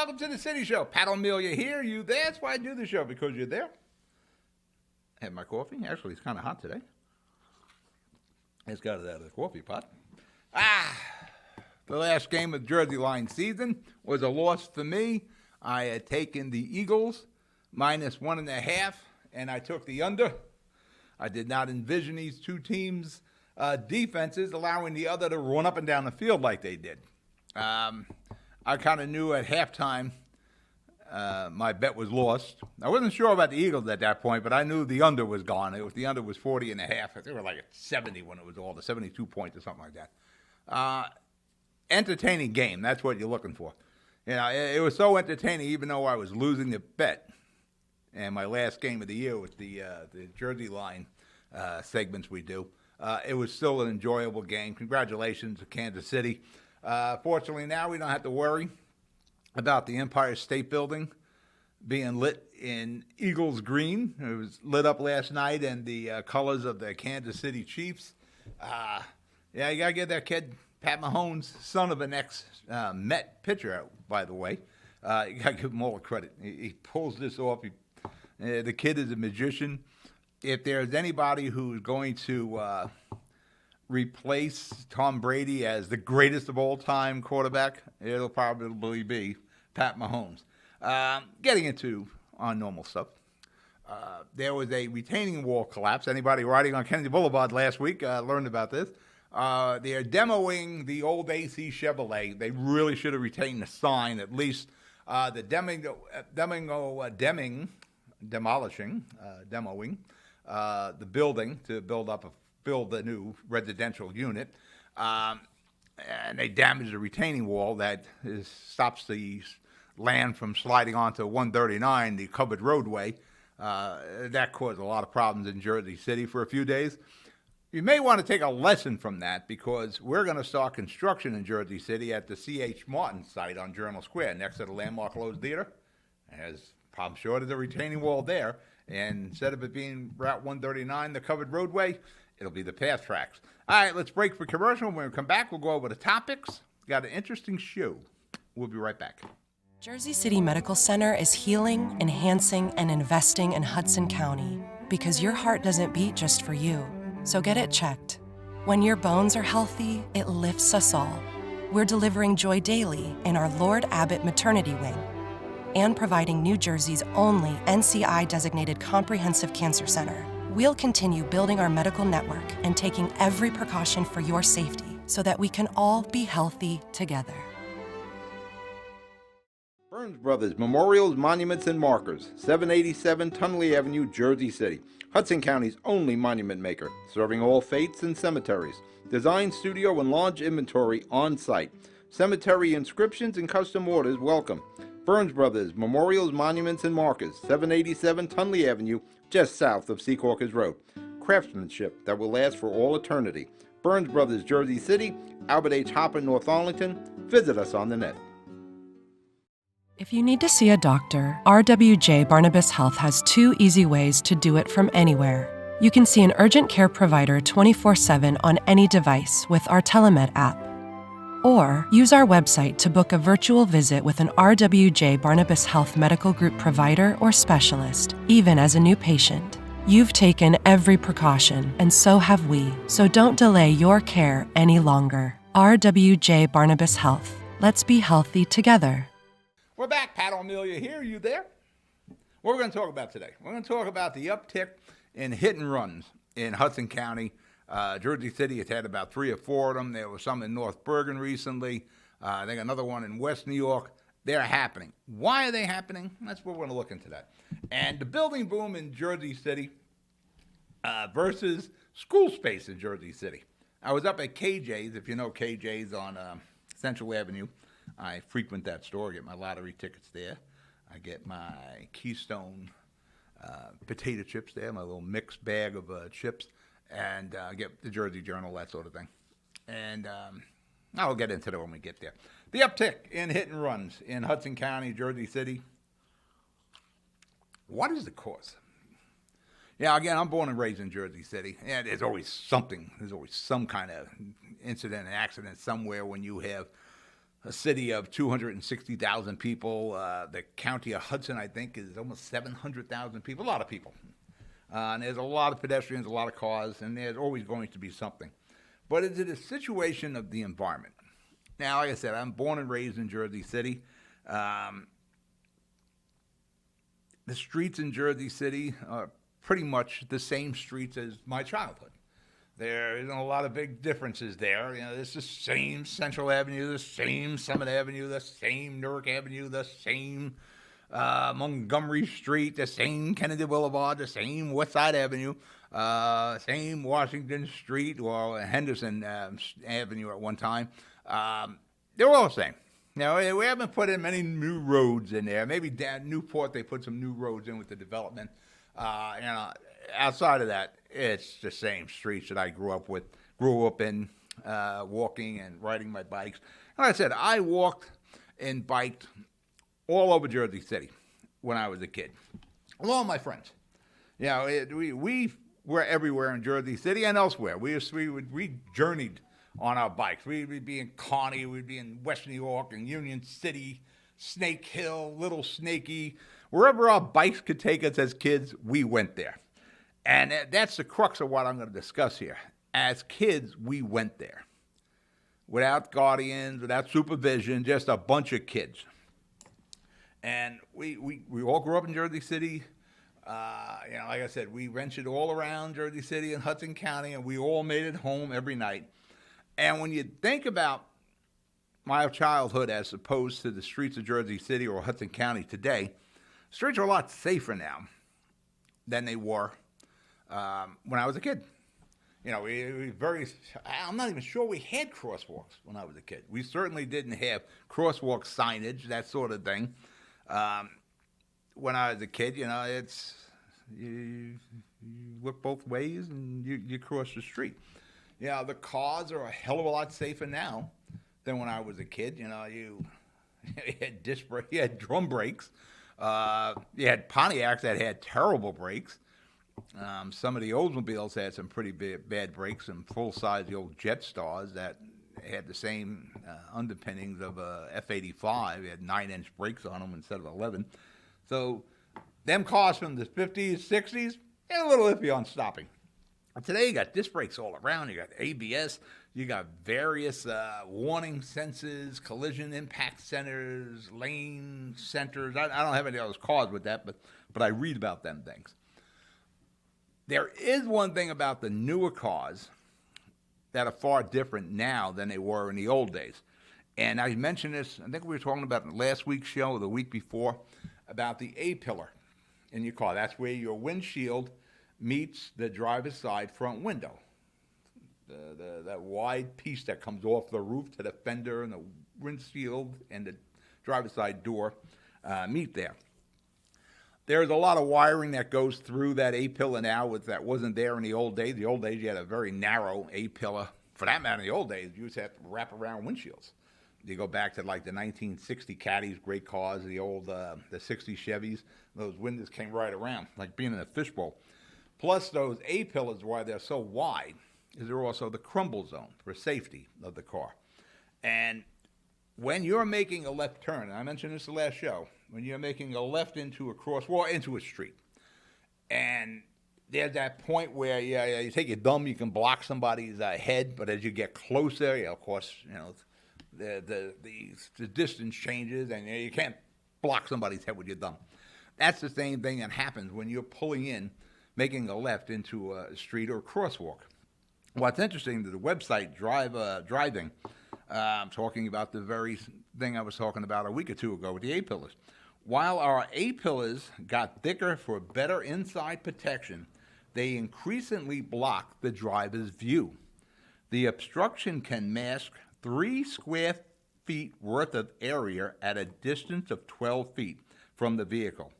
welcome to the City Show. Pat O'Melia here. You there? That's why I do the show, because you're there. I had my coffee. Actually, it's kind of hot today. I just got it out of the coffee pot. The last game of the Jersey Line season was a loss for me. I had taken the Eagles -1.5, and I took the under. I did not envision these two teams' defenses allowing the other to run up and down the field like they did. I kind of knew at halftime my bet was lost. I wasn't sure about the Eagles at that point, but I knew the under was gone. The under was 40.5. I think they were like at 70 when it was all the 72 points or something like that. Entertaining game. That's what you're looking for. You know, it was so entertaining, even though I was losing the bet. And my last game of the year with the Jersey Line segments we do, it was still an enjoyable game. Congratulations to Kansas City. Fortunately, now we don't have to worry about the Empire State Building being lit in Eagles green. It was lit up last night in the colors of the Kansas City Chiefs. Yeah, you got to give that kid, Pat Mahomes, son of an ex-Met pitcher, out, by the way. You got to give him all the credit. He pulls this off. The kid is a magician. If there's anybody who's going to replace Tom Brady as the greatest of all time quarterback, it'll probably be Pat Mahomes. Getting into on normal stuff. There was a retaining wall collapse. Anybody riding on Kennedy Boulevard last week learned about this. They're demoing the old AC Chevrolet. They really should have retained the sign, at least the demoing the building to build a new residential unit, and they damaged the retaining wall that stops the land from sliding onto 139, the covered roadway. That caused a lot of problems in Jersey City for a few days. You may want to take a lesson from that, because we're going to start construction in Jersey City at the C.H. Martin site on Journal Square next to the landmark Lowe's Theater. I'm sure there's a retaining wall there, and instead of it being Route 139, the covered roadway, it'll be the path tracks. All right, let's break for commercial. When we come back, we'll go over the topics. Got an interesting show. We'll be right back. Jersey City Medical Center is healing, enhancing, and investing in Hudson County, because your heart doesn't beat just for you. So get it checked. When your bones are healthy, it lifts us all. We're delivering joy daily in our Lord Abbott Maternity Wing and providing New Jersey's only NCI-designated comprehensive cancer center. We'll continue building our medical network and taking every precaution for your safety so that we can all be healthy together. Burns Brothers Memorials, Monuments, and Markers, 787 Tunley Avenue, Jersey City. Hudson County's only monument maker, serving all faiths and cemeteries. Design, studio, and large inventory on site. Cemetery inscriptions and custom orders welcome. Burns Brothers Memorials, Monuments, and Markers, 787 Tunley Avenue, just south of Secaucus Road. Craftsmanship that will last for all eternity. Burns Brothers, Jersey City, Albert H. Hopper, North Arlington. Visit us on the net. If you need to see a doctor, RWJ Barnabas Health has 2 easy ways to do it from anywhere. You can see an urgent care provider 24/7 on any device with our Telemed app. Or use our website to book a virtual visit with an RWJ Barnabas Health Medical Group provider or specialist, even as a new patient. You've taken every precaution, and so have we, so don't delay your care any longer. RWJ Barnabas Health. Let's be healthy together. We're back. Pat O'Melia here. You there? What we're going to talk about today? We're going to talk about the uptick in hit and runs in Hudson County. Jersey City has had about 3 or 4 of them. There was some in North Bergen recently. I think another one in West New York. They're happening. Why are they happening? That's what we're going to look into that. And the building boom in Jersey City versus school space in Jersey City. I was up at KJ's, if you know KJ's on Central Avenue. I frequent that store, get my lottery tickets there. I get my Keystone potato chips there, my little mixed bag of chips, and get the Jersey Journal, that sort of thing. And I'll get into that when we get there. The uptick in hit and runs in Hudson County, Jersey City. What is the cause? Yeah, again, I'm born and raised in Jersey City, and there's always something. There's always some kind of incident, an accident somewhere when you have a city of 260,000 people. The county of Hudson, I think, is almost 700,000 people. A lot of people. And there's a lot of pedestrians, a lot of cars, and there's always going to be something. But it's a situation of the environment. Now, like I said, I'm born and raised in Jersey City. The streets in Jersey City are pretty much the same streets as my childhood. There isn't a lot of big differences there. You know, it's the same Central Avenue, the same Summit Avenue, the same Newark Avenue, the same Montgomery Street, the same Kennedy Boulevard, the same West Side Avenue, same Washington Street or Henderson Avenue at one time. They're all the same. Now, we haven't put in many new roads in there. Maybe down Newport, they put some new roads in with the development. Outside of that, it's the same streets that I grew up in, walking and riding my bikes. And like I said, I walked and biked all over Jersey City when I was a kid, along with my friends. You know, we were everywhere in Jersey City and elsewhere. We journeyed on our bikes. We'd be in Kearny, we'd be in West New York and Union City, Snake Hill, Little Snaky. Wherever our bikes could take us as kids, we went there. And that's the crux of what I'm going to discuss here. As kids, we went there. Without guardians, without supervision, just a bunch of kids. And we all grew up in Jersey City. Like I said, we rented all around Jersey City and Hudson County, and we all made it home every night. And when you think about my childhood as opposed to the streets of Jersey City or Hudson County today, streets are a lot safer now than they were when I was a kid. You know, I'm not even sure we had crosswalks when I was a kid. We certainly didn't have crosswalk signage, that sort of thing. When I was a kid, you know, you look both ways and you cross the street. You know, the cars are a hell of a lot safer now than when I was a kid. You know, you had you had drum brakes. You had Pontiacs that had terrible brakes. Some of the Oldsmobiles had some pretty bad brakes, some full-size the old Jetsstars that had the same underpinnings of a F-85. They had 9-inch brakes on them instead of 11. So them cars from the 50s, 60s, they're a little iffy on stopping. Today you got disc brakes all around. You got ABS. You got various warning sensors, collision impact centers, lane centers. I don't have any of those cars with that, but I read about them things. There is one thing about the newer cars that are far different now than they were in the old days. And I mentioned this, I think we were talking about in last week's show or the week before, about the A-pillar in your car. That's where your windshield meets the driver's side front window. That wide piece that comes off the roof to the fender and the windshield and the driver's side door meet there. There's a lot of wiring that goes through that A-pillar now that wasn't there in the old days. The old days, you had a very narrow A-pillar. For that matter, in the old days, you used to have to wrap around windshields. You go back to like the 1960 Caddies, great cars, the old the 60 Chevys. Those windows came right around, like being in a fishbowl. Plus, those A-pillars, why they're so wide, is they're also the crumble zone for safety of the car. And when you're making a left turn, and I mentioned this the last show, when you're making a left into a crosswalk, into a street, and there's that point where you take your thumb, you can block somebody's head, but as you get closer, of course, you know, the distance changes, and you can't block somebody's head with your thumb. That's the same thing that happens when you're pulling in, making a left into a street or a crosswalk. What's interesting to the website Driving, talking about the very thing I was talking about a week or two ago with the A-pillars. While our A-pillars got thicker for better inside protection, they increasingly block the driver's view. The obstruction can mask 3 square feet worth of area at a distance of 12 feet from the vehicle.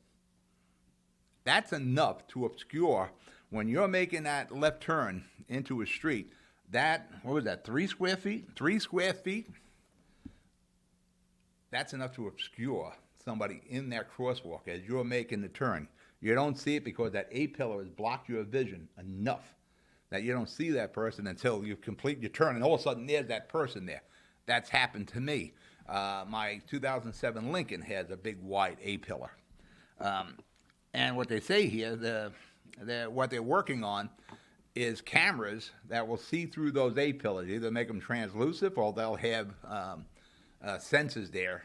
That's enough to obscure when you're making that left turn into a street. That, what was that, 3 square feet? 3 square feet? That's enough to obscure somebody in that crosswalk as you're making the turn. You don't see it because that A-pillar has blocked your vision enough that you don't see that person until you complete your turn, and all of a sudden there's that person there. That's happened to me. My 2007 Lincoln has a big wide A-pillar. And what they say here, what they're working on is cameras that will see through those A-pillars, either make them translucent or they'll have sensors there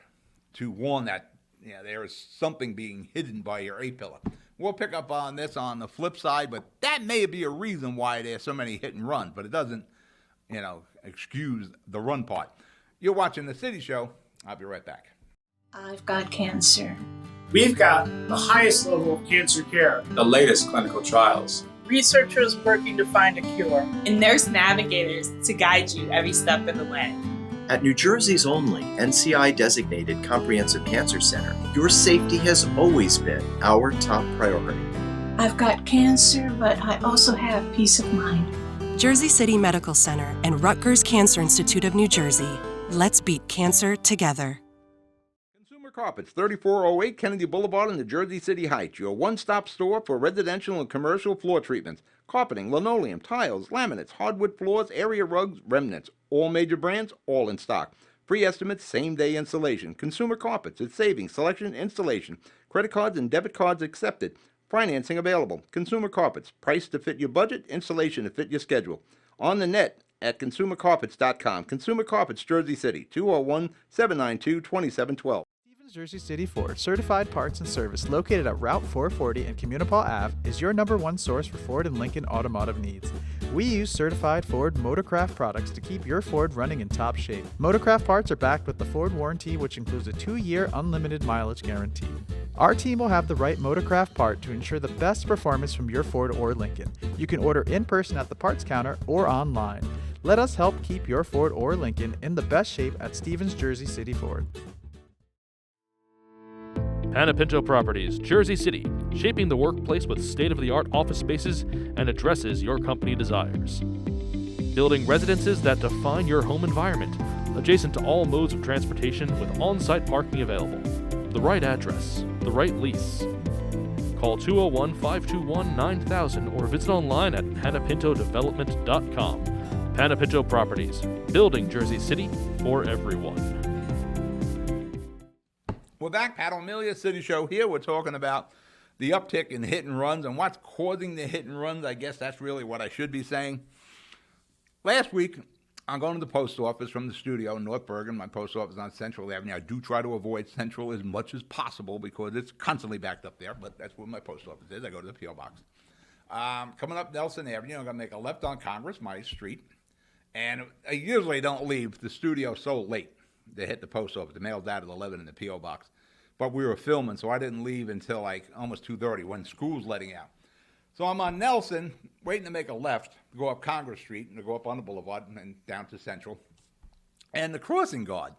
to warn that there is something being hidden by your A-pillar. We'll pick up on this on the flip side, but that may be a reason why there's so many hit and runs, but it doesn't, excuse the run part. You're watching The City Show. I'll be right back. I've got cancer. We've got the highest level of cancer care. The latest clinical trials. Researchers working to find a cure. And nurse navigators to guide you every step of the way. At New Jersey's only NCI-designated Comprehensive Cancer Center, your safety has always been our top priority. I've got cancer, but I also have peace of mind. Jersey City Medical Center and Rutgers Cancer Institute of New Jersey. Let's beat cancer together. Consumer Carpets, 3408 Kennedy Boulevard in the Jersey City Heights. Your one-stop store for residential and commercial floor treatments. Carpeting, linoleum, tiles, laminates, hardwood floors, area rugs, remnants. All major brands, all in stock. Free estimates, same-day installation. Consumer Carpets, it's savings, selection, installation. Credit cards and debit cards accepted. Financing available. Consumer Carpets, price to fit your budget, installation to fit your schedule. On the net at consumercarpets.com. Consumer Carpets, Jersey City, 201-792-2712. Stevens Jersey City Ford, certified parts and service located at Route 440 and Communipaw Ave, is your #1 source for Ford and Lincoln automotive needs. We use certified Ford Motorcraft products to keep your Ford running in top shape. Motorcraft parts are backed with the Ford warranty, which includes a 2-year unlimited mileage guarantee. Our team will have the right Motorcraft part to ensure the best performance from your Ford or Lincoln. You can order in person at the parts counter or online. Let us help keep your Ford or Lincoln in the best shape at Stevens Jersey City Ford. Panepinto Properties, Jersey City, shaping the workplace with state-of-the-art office spaces and addresses your company desires. Building residences that define your home environment, adjacent to all modes of transportation with on-site parking available. The right address, the right lease. Call 201-521-9000 or visit online at panepintodevelopment.com. Panepinto Properties, building Jersey City for everyone. We're back, Pat O'Melia, City Show here. We're talking about the uptick in hit and runs and what's causing the hit and runs. I guess that's really what I should be saying. Last week, I'm going to the post office from the studio in North Bergen. My post office is on Central Avenue. I do try to avoid Central as much as possible because it's constantly backed up there, but that's where my post office is. I go to the P.O. Box. Coming up Nelson Avenue, I'm going to make a left on Congress, my street. And I usually don't leave the studio so late to hit the post office. The mail's out at 11 in the P.O. Box. But we were filming, so I didn't leave until like almost 2:30 when school's letting out. So I'm on Nelson, waiting to make a left, to go up Congress Street, and to go up on the boulevard and down to Central. And the crossing guard,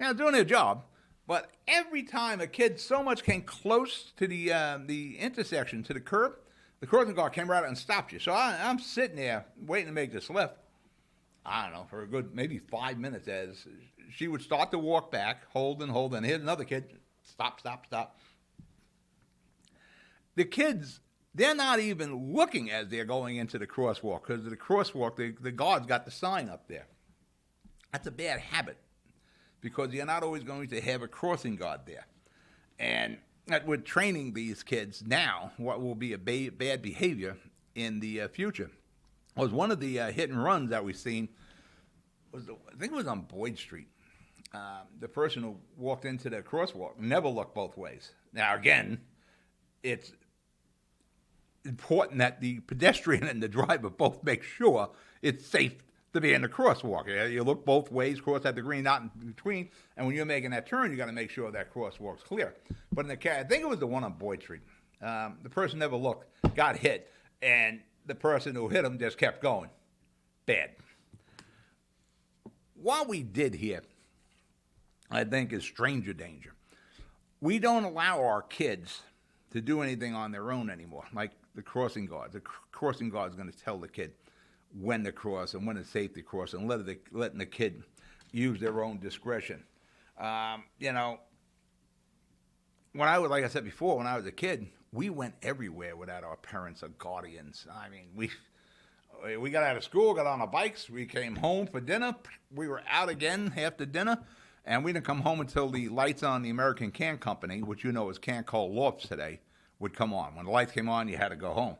doing their job, but every time a kid so much came close to the intersection, to the curb, the crossing guard came right out and stopped you. So I'm sitting there waiting to make this left, I don't know, for a good maybe 5 minutes as she would start to walk back, hold, and here's another kid, stop. The kids, they're not even looking as they're going into the crosswalk because the crosswalk, the guard's got the sign up there. That's a bad habit because you're not always going to have a crossing guard there. And we're training these kids now what will be a bad behavior in the future. Was one of the hit and runs that we've seen I think it was on Boyd Street. The person who walked into the crosswalk never looked both ways. Now, again, it's important that the pedestrian and the driver both make sure it's safe to be in the crosswalk. You look both ways, cross at the green, not in between, and when you're making that turn, you got to make sure that crosswalk's clear. But in the I think it was the one on Boyd Street. The person never looked, got hit, and the person who hit him just kept going. Bad. What we did here, I think, is stranger danger. We don't allow our kids to do anything on their own anymore, like the crossing guard. The crossing guard is going to tell the kid when to cross and when it's safe to cross and letting the kid use their own discretion. When I was, like I said before, when I was a kid, we went everywhere without our parents or guardians. I mean, we got out of school, got on our bikes, we came home for dinner, we were out again after dinner, And we didn't come home until the lights on the American Can Company, which you know is Can Coal Lofts today, would come on. When the lights came on, you had to go home.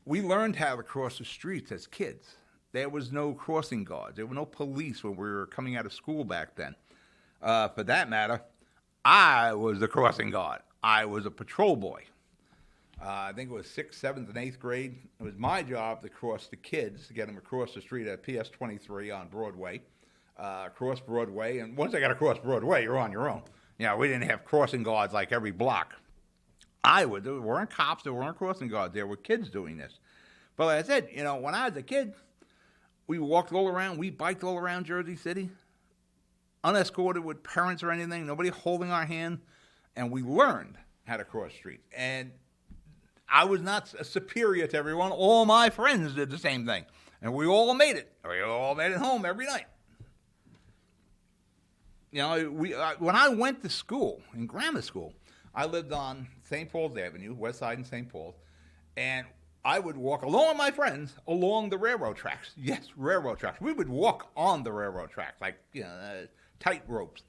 We learned how to cross the streets as kids. There was no crossing guards. There were no police when we were coming out of school back then. For that matter, I was the crossing guard. I was a patrol boy. I think it was 6th, 7th, and 8th grade. It was my job to cross the kids, to get them across the street at PS 23 on Broadway. Across Broadway, and once I got across Broadway, you're on your own. You know, we didn't have crossing guards like every block. There weren't cops, there weren't crossing guards, there were kids doing this. But like I said, you know, when I was a kid, we walked all around, we biked all around Jersey City, unescorted with parents or anything, nobody holding our hand, and we learned how to cross streets. And I was not superior to everyone. All my friends did the same thing, and we all made it. We all made it home every night. You know, when I went to school, in grammar school, I lived on St. Paul's Avenue, West Side and St. Paul's, and I would walk along with my friends along the railroad tracks. Yes, railroad tracks. We would walk on the railroad tracks, like, you know, tight ropes.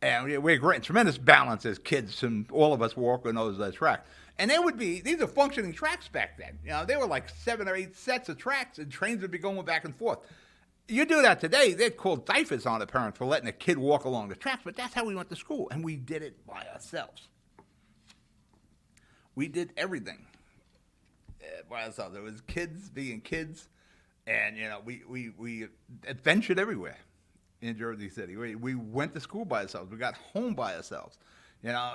And we had great, tremendous balance as kids, and all of us walking those tracks. And there would be, these are functioning tracks back then. You know, they were like 7 or 8 sets of tracks, and trains would be going back and forth. You do that today, they'd call diapers on a parent for letting a kid walk along the tracks, but that's how we went to school, and we did it by ourselves. We did everything by ourselves. There was kids being kids, and, you know, we adventured everywhere in Jersey City. We went to school by ourselves. We got home by ourselves. You know,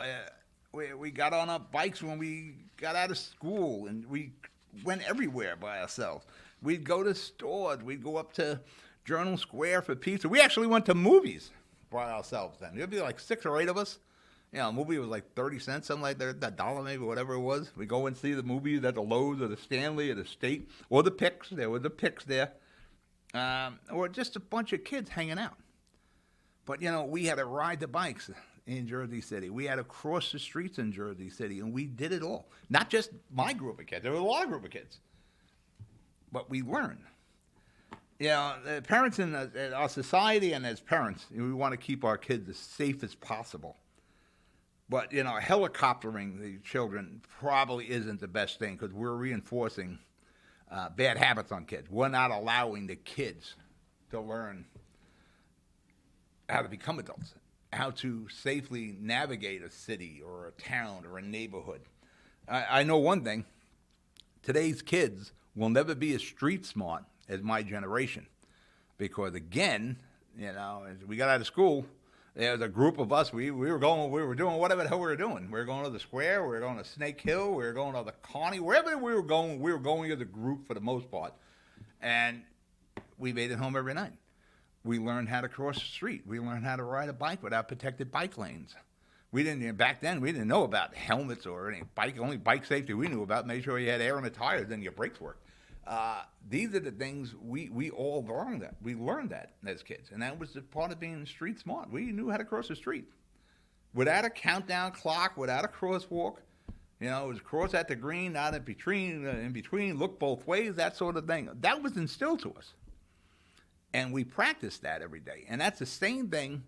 we got on our bikes when we got out of school, and we went everywhere by ourselves. We'd go to stores. We'd go up to Journal Square for pizza. We actually went to movies by ourselves then. There'd be like 6 or 8 of us. You know, a movie was like 30 cents, something like that, $1 maybe, whatever it was. We go and see the movies at the Lowe's or the Stanley or the State or the Picks. There were the Picks there. Or just a bunch of kids hanging out. But, you know, we had to ride the bikes in Jersey City. We had to cross the streets in Jersey City, and we did it all. Not just my group of kids. There was a lot of group of kids. But we learned. You know, the parents in our society, and as parents, we want to keep our kids as safe as possible. But, you know, helicoptering the children probably isn't the best thing, because we're reinforcing bad habits on kids. We're not allowing the kids to learn how to become adults, how to safely navigate a city or a town or a neighborhood. I know one thing. Today's kids will never be as street smart as my generation, because, again, you know, as we got out of school, there was a group of us. We were doing whatever the hell we were doing. We were going to the square. We were going to Snake Hill. We were going to the Connie. Wherever we were going as a group for the most part. And we made it home every night. We learned how to cross the street. We learned how to ride a bike without protected bike lanes. Back then, we didn't know about helmets or any only bike safety we knew about. Make sure you had air in the tires and your brakes worked. These are the things we all learned that. We learned that as kids, and that was the part of being street smart. We knew how to cross the street without a countdown clock, without a crosswalk. You know, it was cross at the green, not in between, look both ways, that sort of thing. That was instilled to us, and we practiced that every day. And that's the same thing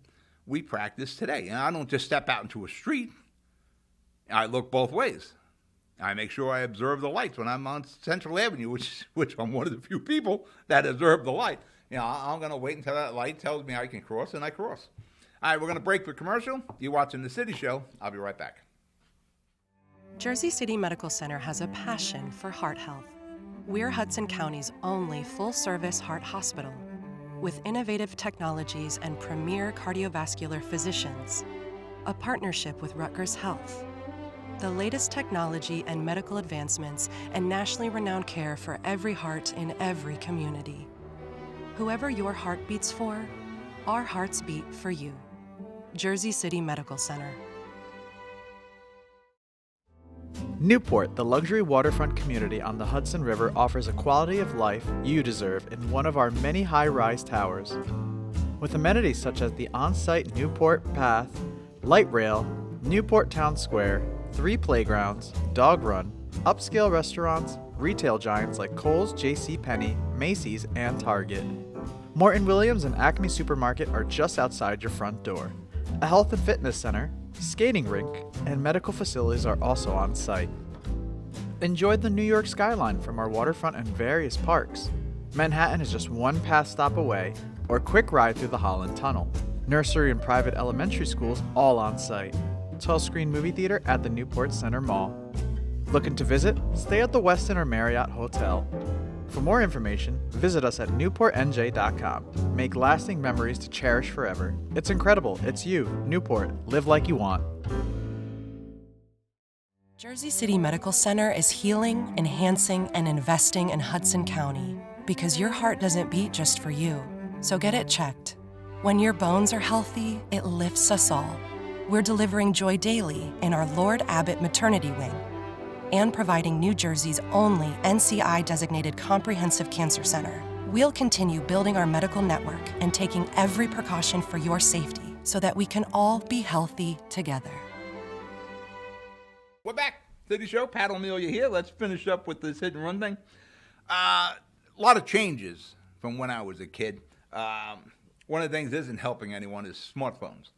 we practice today. And I don't just step out into a street. I look both ways. I make sure I observe the lights when I'm on Central Avenue, which I'm one of the few people that observe the light. You know, I'm going to wait until that light tells me I can cross, and I cross. All right, we're going to break for commercial. You're watching The City Show. I'll be right back. Jersey City Medical Center has a passion for heart health. We're Hudson County's only full-service heart hospital, with innovative technologies and premier cardiovascular physicians, a partnership with Rutgers Health, the latest technology and medical advancements, and nationally renowned care for every heart in every community. Whoever your heart beats for, our hearts beat for you. Jersey City Medical Center. Newport, the luxury waterfront community on the Hudson River, offers a quality of life you deserve in one of our many high-rise towers. With amenities such as the on-site Newport Path, light rail, Newport Town Square, 3 playgrounds, dog run, upscale restaurants, retail giants like Kohl's, JCPenney, Macy's, and Target. Morton Williams and Acme Supermarket are just outside your front door. A health and fitness center, skating rink, and medical facilities are also on site. Enjoy the New York skyline from our waterfront and various parks. Manhattan is just one pass stop away, or a quick ride through the Holland Tunnel. Nursery and private elementary schools all on site. 12-screen movie theater at the Newport Center Mall. Looking to visit? Stay at the Westin or Marriott Hotel. For more information, visit us at newportnj.com. Make lasting memories to cherish forever. It's incredible. It's you, Newport. Live like you want. Jersey City Medical Center is healing, enhancing, and investing in Hudson County because your heart doesn't beat just for you. So get it checked. When your bones are healthy, it lifts us all. We're delivering joy daily in our Lord Abbott Maternity Wing and providing New Jersey's only NCI-designated comprehensive cancer center. We'll continue building our medical network and taking every precaution for your safety so that we can all be healthy together. We're back. City Show. Pat O'Meara here. Let's finish up with this hit and run thing. A lot of changes from when I was a kid. One of the things that isn't helping anyone is smartphones.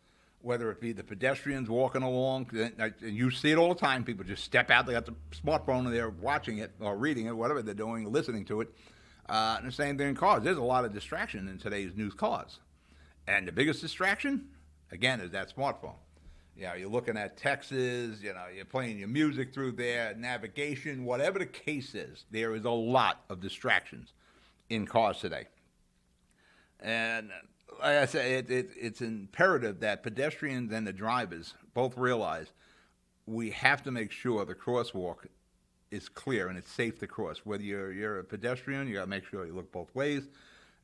Whether it be the pedestrians walking along, and you see it all the time, people just step out, they got the smartphone and they're watching it or reading it, whatever they're doing, listening to it. And the same thing in cars. There's a lot of distraction in today's new cars. And the biggest distraction, again, is that smartphone. You know, you're looking at texts, you know, you're playing your music through there, navigation, whatever the case is, there is a lot of distractions in cars today. And like I said, it's imperative that pedestrians and the drivers both realize we have to make sure the crosswalk is clear and it's safe to cross. Whether you're a pedestrian, you got to make sure you look both ways.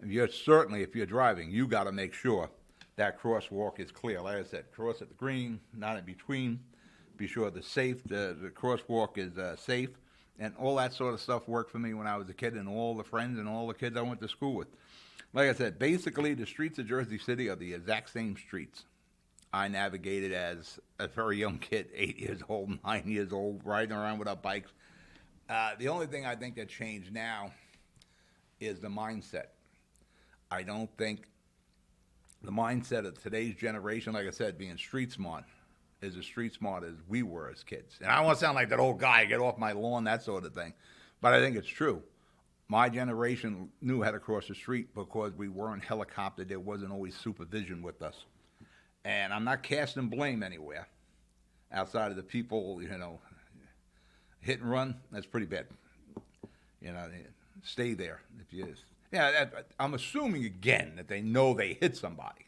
If you're driving, you got to make sure that crosswalk is clear. Like I said, cross at the green, not in between. Be sure the crosswalk is safe, and all that sort of stuff worked for me when I was a kid, and all the friends and all the kids I went to school with. Like I said, basically the streets of Jersey City are the exact same streets I navigated as a very young kid, 8 years old, 9 years old, riding around with our bikes. The only thing I think that changed now is the mindset. I don't think the mindset of today's generation, like I said, being street smart, is as street smart as we were as kids. And I don't want to sound like that old guy, get off my lawn, that sort of thing. But I think it's true. My generation knew how to cross the street because we weren't helicoptered. There wasn't always supervision with us. And I'm not casting blame anywhere outside of the people, you know, hit and run. That's pretty bad. You know, stay there. I'm assuming again that they know they hit somebody.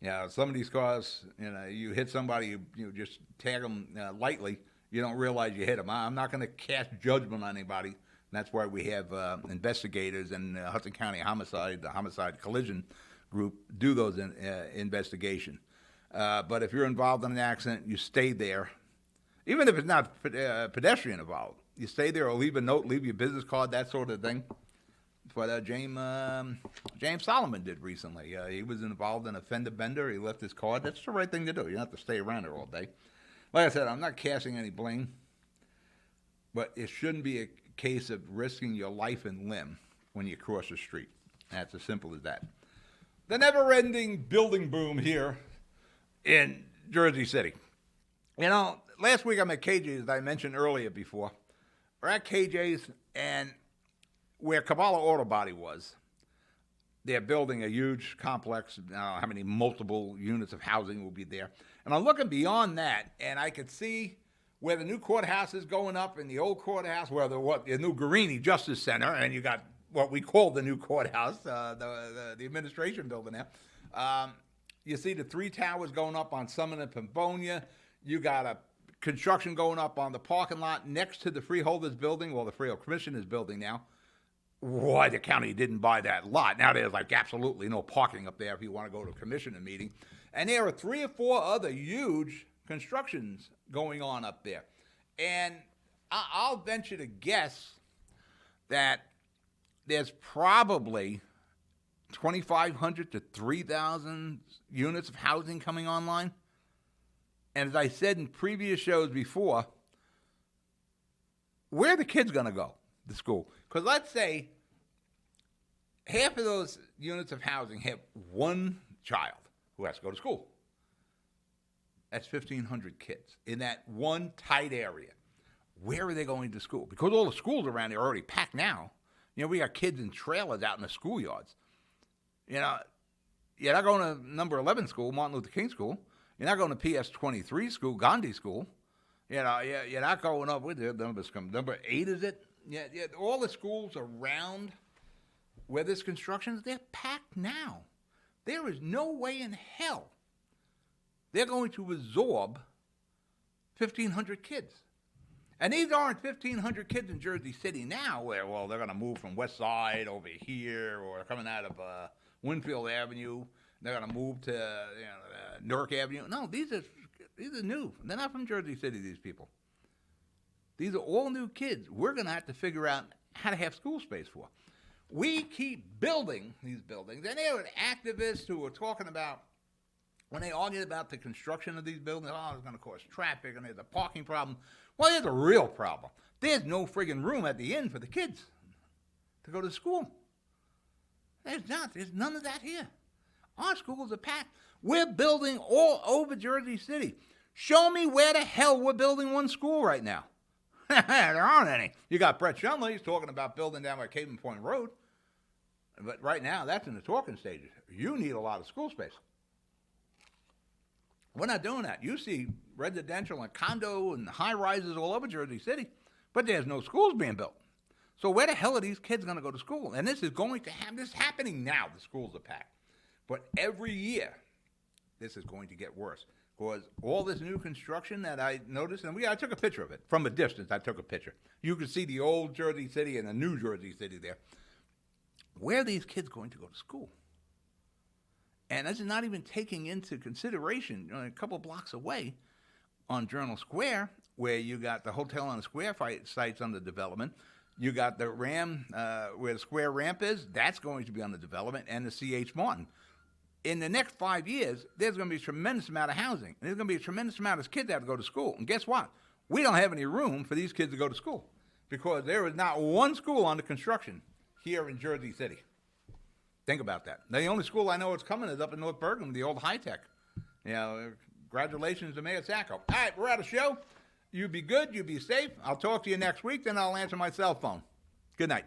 You know, some of these cars, you know, you hit somebody, you just tag them lightly. You don't realize you hit them. I'm not going to cast judgment on anybody. That's why we have investigators and Hudson County Homicide, the Homicide Collision Group, do those investigation. But if you're involved in an accident, you stay there. Even if it's not pedestrian involved, you stay there or leave a note, leave your business card, that sort of thing. That's what James Solomon did recently. He was involved in a fender bender. He left his card. That's the right thing to do. You don't have to stay around there all day. Like I said, I'm not casting any blame, but it shouldn't be a case of risking your life and limb when you cross the street. That's as simple as that. The never-ending building boom here in Jersey City. You know, last week I'm at KJ's, as I mentioned earlier before. We're at KJ's, and where Kabbalah Auto Body was, they're building a huge complex. I don't know how many multiple units of housing will be there. And I'm looking beyond that, and I could see where the new courthouse is going up in the old courthouse, where the new Guarini Justice Center, and you got what we call the new courthouse, the administration building now. You see the 3 towers going up on Summit and Pombonia. You got a construction going up on the parking lot next to the Freeholders building, well, the Freehold Commissioner's building now. Why the county didn't buy that lot. Now there's like absolutely no parking up there if you want to go to a commissioner meeting. And there are 3 or 4 other huge constructions going on up there. And I'll venture to guess that there's probably 2,500 to 3,000 units of housing coming online. And as I said in previous shows before, where are the kids going to go to school? Because let's say half of those units of housing have one child who has to go to school. That's 1,500 kids in that one tight area. Where are they going to school? Because all the schools around there are already packed now. We got kids in trailers out in the schoolyards. You're not going to number 11 school, Martin Luther King School. You're not going to PS 23 school, Gandhi School. You're not going up with the numbers. Number 8, is it? Yeah, all the schools around where this construction is, they're packed now. There is no way in hell they're going to absorb 1,500 kids. And these aren't 1,500 kids in Jersey City now where, well, they're going to move from West Side over here or coming out of Winfield Avenue. They're going to move to Newark Avenue. No, these are new. They're not from Jersey City, these people. These are all new kids we're going to have to figure out how to have school space for. We keep building these buildings. And there were activists who were talking about, when they argued about the construction of these buildings, it's going to cause traffic and there's a parking problem. Well, there's a real problem. There's no friggin' room at the end for the kids to go to school. There's not. There's none of that here. Our schools are packed. We're building all over Jersey City. Show me where the hell we're building one school right now. There aren't any. You got Brett Shumley, he's talking about building down by Caven Point Road. But right now, that's in the talking stages. You need a lot of school space. We're not doing that. You see residential and condo and high-rises all over Jersey City, but there's no schools being built. So where the hell are these kids going to go to school? And this is going to happen. This is happening now. The schools are packed. But every year, this is going to get worse. Because all this new construction that I noticed, and I took a picture of it. From a distance, I took a picture. You can see the old Jersey City and the new Jersey City there. Where are these kids going to go to school? And this is not even taking into consideration a couple blocks away on Journal Square, where you got the Hotel on the Square sites under development. You got the Ram, where the Square Ramp is, that's going to be under development, and the C.H. Martin. In the next 5 years, there's going to be a tremendous amount of housing. And there's going to be a tremendous amount of kids that have to go to school. And guess what? We don't have any room for these kids to go to school because there is not one school under construction here in Jersey City. Think about that. The only school I know that's coming is up in North Bergen, the old high-tech. Congratulations to Mayor Sacco. All right, we're out of show. You be good. You be safe. I'll talk to you next week. Then I'll answer my cell phone. Good night.